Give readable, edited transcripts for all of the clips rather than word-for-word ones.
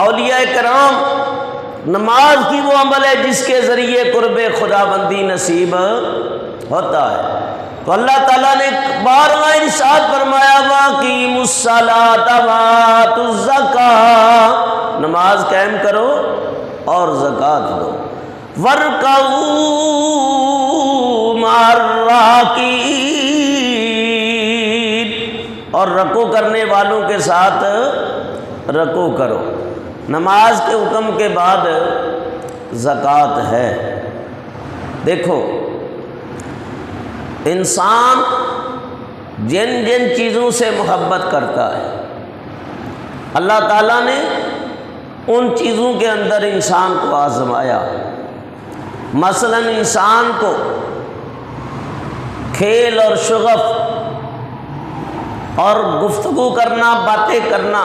اولیاء کرام نماز کی وہ عمل ہے جس کے ذریعے قرب خدا بندی نصیب ہوتا ہے۔ تو اللہ تعالیٰ نے بارہا ارشاد فرمایا وَأَقِیمُوا الصَّلَاةَ وَآتُوا الزَّکَاةَ، نماز قائم کرو اور زکوٰۃ دو، وَارْكَعُوا مَعَ الرَّاکِعِینَ، اور رکوع کرنے والوں کے ساتھ رکوع کرو۔ نماز کے حکم کے بعد زکوٰۃ ہے۔ دیکھو انسان جن جن چیزوں سے محبت کرتا ہے اللہ تعالیٰ نے ان چیزوں کے اندر انسان کو آزمایا۔ مثلا انسان کو کھیل اور شغف اور گفتگو کرنا، باتیں کرنا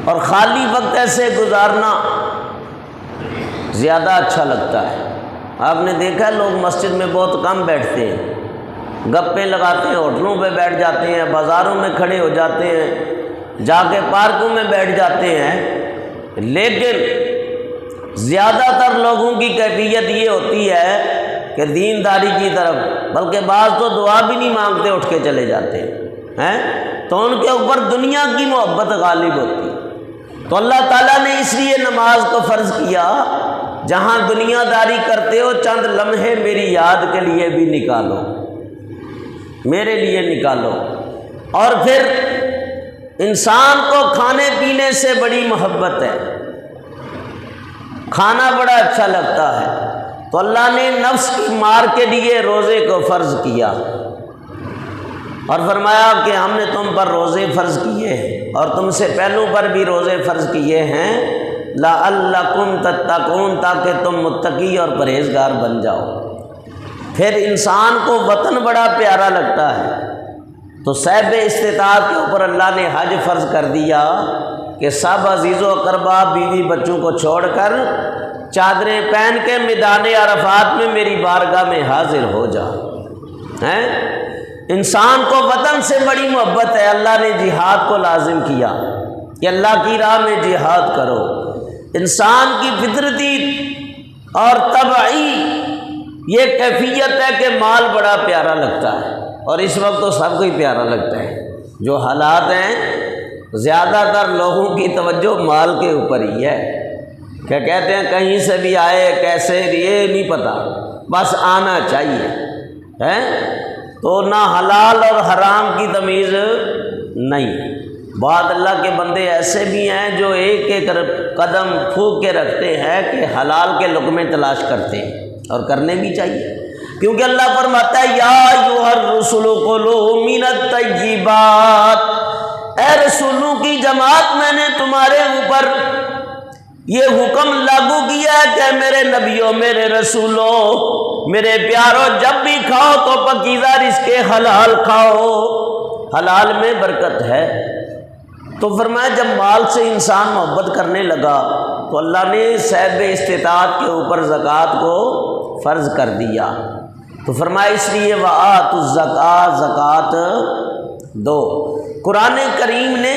اور خالی وقت ایسے گزارنا زیادہ اچھا لگتا ہے۔ آپ نے دیکھا لوگ مسجد میں بہت کم بیٹھتے ہیں، گپیں لگاتے ہیں، ہوٹلوں پہ بیٹھ جاتے ہیں، بازاروں میں کھڑے ہو جاتے ہیں، جا کے پارکوں میں بیٹھ جاتے ہیں، لیکن زیادہ تر لوگوں کی کیفیت یہ ہوتی ہے کہ دینداری کی طرف، بلکہ بعض تو دعا بھی نہیں مانگتے، اٹھ کے چلے جاتے ہیں، تو ان کے اوپر دنیا کی محبت غالب ہوتی ہے۔ تو اللہ تعالیٰ نے اس لیے نماز کو فرض کیا، جہاں دنیا داری کرتے ہو چند لمحے میری یاد کے لیے بھی نکالو، میرے لیے نکالو۔ اور پھر انسان کو کھانے پینے سے بڑی محبت ہے، کھانا بڑا اچھا لگتا ہے، تو اللہ نے نفس کی مار کے لیے روزے کو فرض کیا اور فرمایا کہ ہم نے تم پر روزے فرض کیے ہیں اور تم سے پہلوں پر بھی روزے فرض کیے ہیں لعلکم تتقون، تاکہ تم متقی اور پرہیزگار بن جاؤ۔ پھر انسان کو وطن بڑا پیارا لگتا ہے، تو صاحب استطاعت کے اوپر اللہ نے حج فرض کر دیا کہ سب عزیز و اقربا بیوی بچوں کو چھوڑ کر چادریں پہن کے میدان عرفات میں میری بارگاہ میں حاضر ہو جا۔ انسان کو وطن سے بڑی محبت ہے، اللہ نے جہاد کو لازم کیا کہ اللہ کی راہ میں جہاد کرو۔ انسان کی فطرتی اور طبعی یہ کیفیت ہے کہ مال بڑا پیارا لگتا ہے، اور اس وقت تو سب کو ہی پیارا لگتا ہے۔ جو حالات ہیں زیادہ تر لوگوں کی توجہ مال کے اوپر ہی ہے، کیا کہتے ہیں کہیں سے بھی آئے کیسے یہ نہیں پتہ، بس آنا چاہیے، تو نہ حلال اور حرام کی تمیز نہیں۔ بعض اللہ کے بندے ایسے بھی ہیں جو ایک ایک قدم پھونک کے رکھتے ہیں کہ حلال کے لقمے تلاش کرتے ہیں، اور کرنے بھی چاہیے، کیونکہ اللہ فرماتا ہے یا ایھا الرسل کلوا من الطیبات، اے رسولوں کی جماعت میں نے تمہارے اوپر یہ حکم لاگو کیا ہے کہ میرے نبیوں، میرے رسولوں، میرے پیاروں، جب بھی کھاؤ تو پاکیزہ رزق حلال کھاؤ، حلال میں برکت ہے۔ تو فرمایا جب مال سے انسان محبت کرنے لگا تو اللہ نے صاحب استطاعت کے اوپر زکوٰۃ کو فرض کر دیا، تو فرمایا اس لیے وآتوا الزکاۃ، زکوٰۃ دو۔ قرآن کریم نے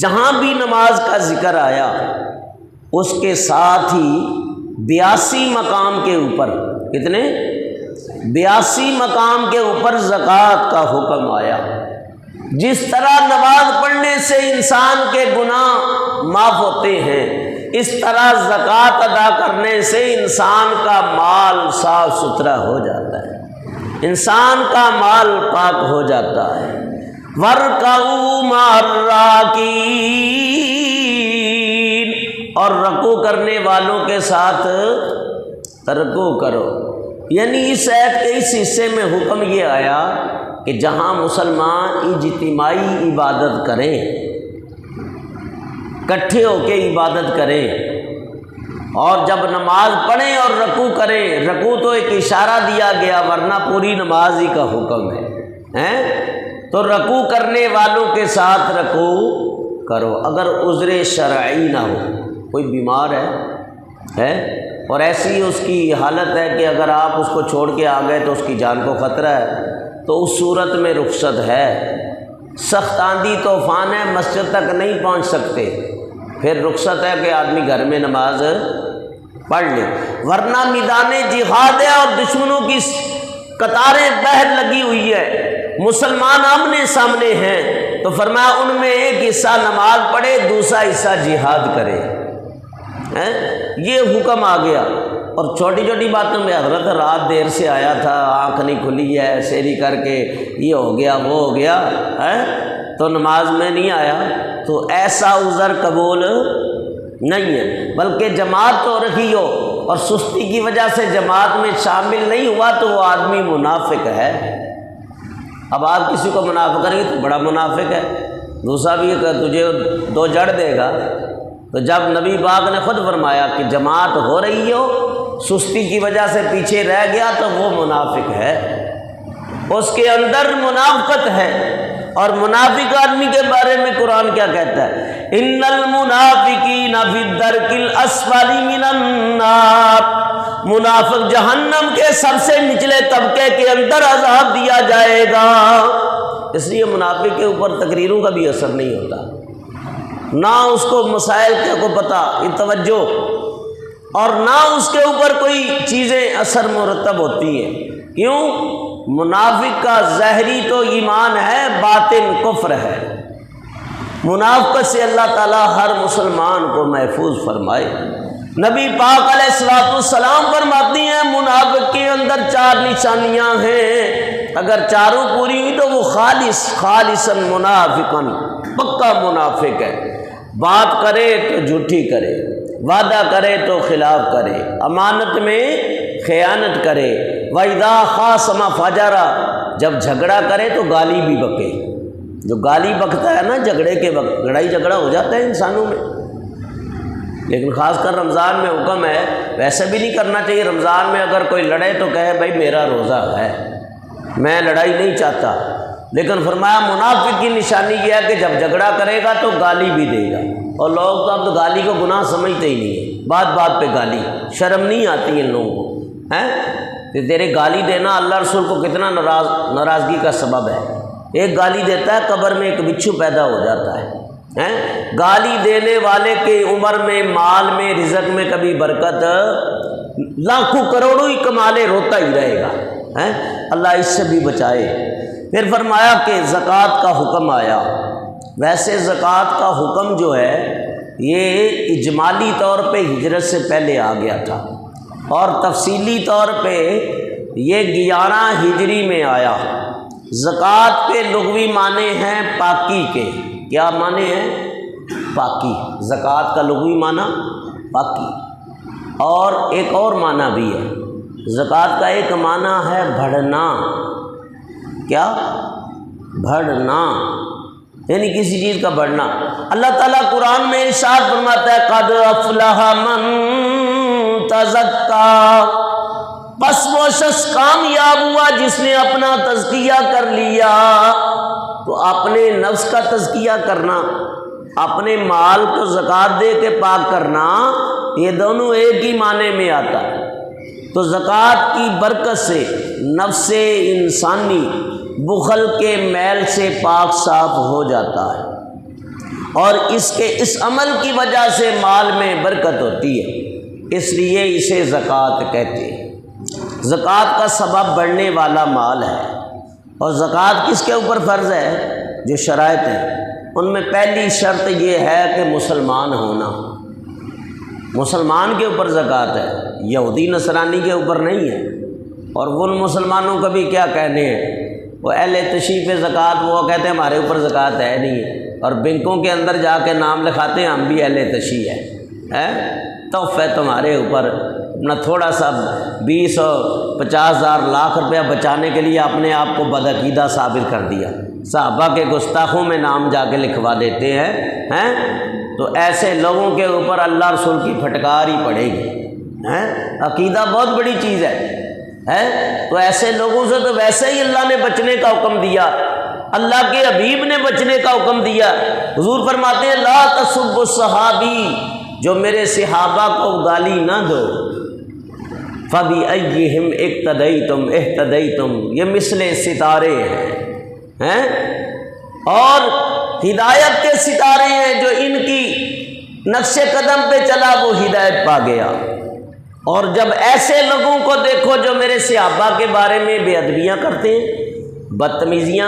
جہاں بھی نماز کا ذکر آیا اس کے ساتھ ہی 82 مقام کے اوپر، کتنے 82 مقام کے اوپر زکوٰۃ کا حکم آیا۔ جس طرح نماز پڑھنے سے انسان کے گناہ معاف ہوتے ہیں، اس طرح زکوٰۃ ادا کرنے سے انسان کا مال صاف ستھرا ہو جاتا ہے، انسان کا مال پاک ہو جاتا ہے۔ وَارْكَعُوا مَعَ الرَّاكِعِينَ، اور رکوع کرنے والوں کے ساتھ رکوع کرو۔ یعنی اس آیت کے اس حصے میں حکم یہ آیا کہ جہاں مسلمان اجتماعی عبادت کریں، اکٹھے ہو کے عبادت کریں، اور جب نماز پڑھیں اور رکوع کریں، رکوع تو ایک اشارہ دیا گیا ورنہ پوری نماز ہی کا حکم ہے، تو رکوع کرنے والوں کے ساتھ رکوع کرو۔ اگر عذر شرعی نہ ہو، کوئی بیمار ہے اور ایسی اس کی حالت ہے کہ اگر آپ اس کو چھوڑ کے آ گئے تو اس کی جان کو خطرہ ہے، تو اس صورت میں رخصت ہے، سخت آندھی طوفان ہے، مسجد تک نہیں پہنچ سکتے، پھر رخصت ہے کہ آدمی گھر میں نماز پڑھ لے، ورنہ میدان جہاد ہے اور دشمنوں کی قطاریں باہر لگی ہوئی ہے، مسلمان آمنے سامنے ہیں، تو فرمایا ان میں ایک حصہ نماز پڑھے، دوسرا حصہ جہاد کرے۔ یہ حکم آ گیا۔ اور چھوٹی چھوٹی باتوں میں حضرت رات دیر سے آیا تھا، آنکھ نہیں کھلی ہے، سیری کر کے یہ ہو گیا وہ ہو گیا تو نماز میں نہیں آیا، تو ایسا عذر قبول نہیں ہے، بلکہ جماعت ہو رہی ہو اور سستی کی وجہ سے جماعت میں شامل نہیں ہوا تو وہ آدمی منافق ہے۔ اب آپ کسی کو منافق کریں گے تو بڑا منافق ہے، دوسرا بھی کہ تجھے دو جڑ دے گا۔ تو جب نبی پاک نے خود فرمایا کہ جماعت ہو رہی ہو، سستی کی وجہ سے پیچھے رہ گیا تو وہ منافق ہے، اس کے اندر منافقت ہے۔ اور منافق آدمی کے بارے میں قرآن کیا کہتا ہے؟ ان المنافقین فی الدرک الاسفل من النار، منافق جہنم کے سب سے نچلے طبقے کے اندر عذاب دیا جائے گا۔ اس لیے منافق کے اوپر تقریروں کا بھی اثر نہیں ہوتا، نہ اس کو مسائل کو پتہ توجہ، اور نہ اس کے اوپر کوئی چیزیں اثر مرتب ہوتی ہیں۔ کیوں؟ منافق کا ظاہری تو ایمان ہے، باطن کفر ہے۔ منافقت سے اللہ تعالیٰ ہر مسلمان کو محفوظ فرمائے۔ نبی پاک علیہ الصلوۃ والسلام فرماتی ہیں منافق کے اندر 4 نشانیاں ہیں، اگر چاروں پوری ہوئی تو وہ خالصا منافقن، پکا منافق ہے۔ بات کرے تو جھوٹی کرے، وعدہ کرے تو خلاف کرے، امانت میں خیانت کرے، وَإِذَا خَاصَمَ فَجَرَ، جب جھگڑا کرے تو گالی بھی بکے۔ جو گالی بکتا ہے نا جھگڑے کے وقت، لڑائی جھگڑا ہو جاتا ہے انسانوں میں، لیکن خاص کر رمضان میں حکم ہے، ویسے بھی نہیں کرنا چاہیے۔ رمضان میں اگر کوئی لڑے تو کہے بھائی میرا روزہ ہے، میں لڑائی نہیں چاہتا، لیکن فرمایا منافق کی نشانی یہ ہے کہ جب جھگڑا کرے گا تو گالی بھی دے گا۔ اور لوگ تو اب تو گالی کو گناہ سمجھتے ہی نہیں ہیں، بات بات پہ گالی، شرم نہیں آتی ان لوگوں کو، کہ تیرے گالی دینا اللہ رسول کو کتنا ناراضگی کا سبب ہے۔ ایک گالی دیتا ہے قبر میں ایک بچھو پیدا ہو جاتا ہے۔ گالی دینے والے کے عمر میں، مال میں، رزق میں کبھی برکت، لاکھوں کروڑوں ہی کما لے روتا ہی رہے گا۔ اللہ اس سے بھی بچائے۔ پھر فرمایا کہ زکوٰۃ کا حکم آیا۔ ویسے زکوٰۃ کا حکم جو ہے یہ اجمالی طور پہ ہجرت سے پہلے آ گیا تھا، اور تفصیلی طور پہ یہ 11 ہجری میں آیا۔ زکوٰۃ کے لغوی معنی ہیں پاکی کے۔ کیا معنی ہیں؟ پاکی۔ زکوٰۃ کا لغوی معنی پاکی، اور ایک اور معنی بھی ہے۔ زکوٰۃ کا ایک معنی ہے بڑھنا۔ کیا؟ بڑھنا، یعنی کسی چیز کا بڑھنا۔ اللہ تعالیٰ قرآن میں ارشاد فرماتا ہے قد افلح من تزکا، بس وہ شخص کامیاب ہوا جس نے اپنا تزکیہ کر لیا۔ تو اپنے نفس کا تزکیہ کرنا، اپنے مال کو زکوٰۃ دے کے پاک کرنا، یہ دونوں ایک ہی معنی میں آتا ہے۔ تو زکوٰۃ کی برکت سے نفس انسانی بخل کے میل سے پاک صاف ہو جاتا ہے، اور اس عمل کی وجہ سے مال میں برکت ہوتی ہے، اس لیے اسے زکوٰۃ کہتے ہیں۔ زکوٰۃ کا سبب بڑھنے والا مال ہے۔ اور زکوٰۃ کس کے اوپر فرض ہے؟ جو شرائط ہیں ان میں پہلی شرط یہ ہے کہ مسلمان ہونا۔ مسلمان کے اوپر زکوٰۃ ہے، یہودی نصرانی کے اوپر نہیں ہے۔ اور ان مسلمانوں کا بھی کیا کہنے ہیں، وہ اہل تشریف زکوٰۃ، وہ کہتے ہیں ہمارے اوپر زکوٰۃ ہے نہیں، اور بینکوں کے اندر جا کے نام لکھاتے ہیں ہم بھی اہل تشریح ہے، تحفہ ہے تمہارے اوپر۔ اپنا تھوڑا سا 20 اور 50 ہزار لاکھ روپیہ بچانے کے لیے اپنے آپ کو بدعقیدہ ثابت کر دیا، صحابہ کے گستاخوں میں نام جا کے لکھوا دیتے ہیں۔ تو ایسے لوگوں کے اوپر اللہ رسول کی پھٹکار ہی پڑے گی۔ عقیدہ بہت بڑی چیز ہے۔ تو ایسے لوگوں سے تو ویسے ہی اللہ نے بچنے کا حکم دیا، اللہ کے حبیب نے بچنے کا حکم دیا۔ حضور فرماتے ہیں لا تسبوا الصحابی، جو میرے صحابہ کو گالی نہ دو۔ فَبِأَيِّهِمْ اقْتَدَيْتُمْ اهْتَدَيْتُمْ، یہ مثل ستارے ہیں۔ اور ہدایت کے ستارے ہیں، جو ان کی نقش قدم پہ چلا وہ ہدایت پا گیا۔ اور جب ایسے لوگوں کو دیکھو جو میرے صحابہ کے بارے میں بے ادبیاں کرتے ہیں، بدتمیزیاں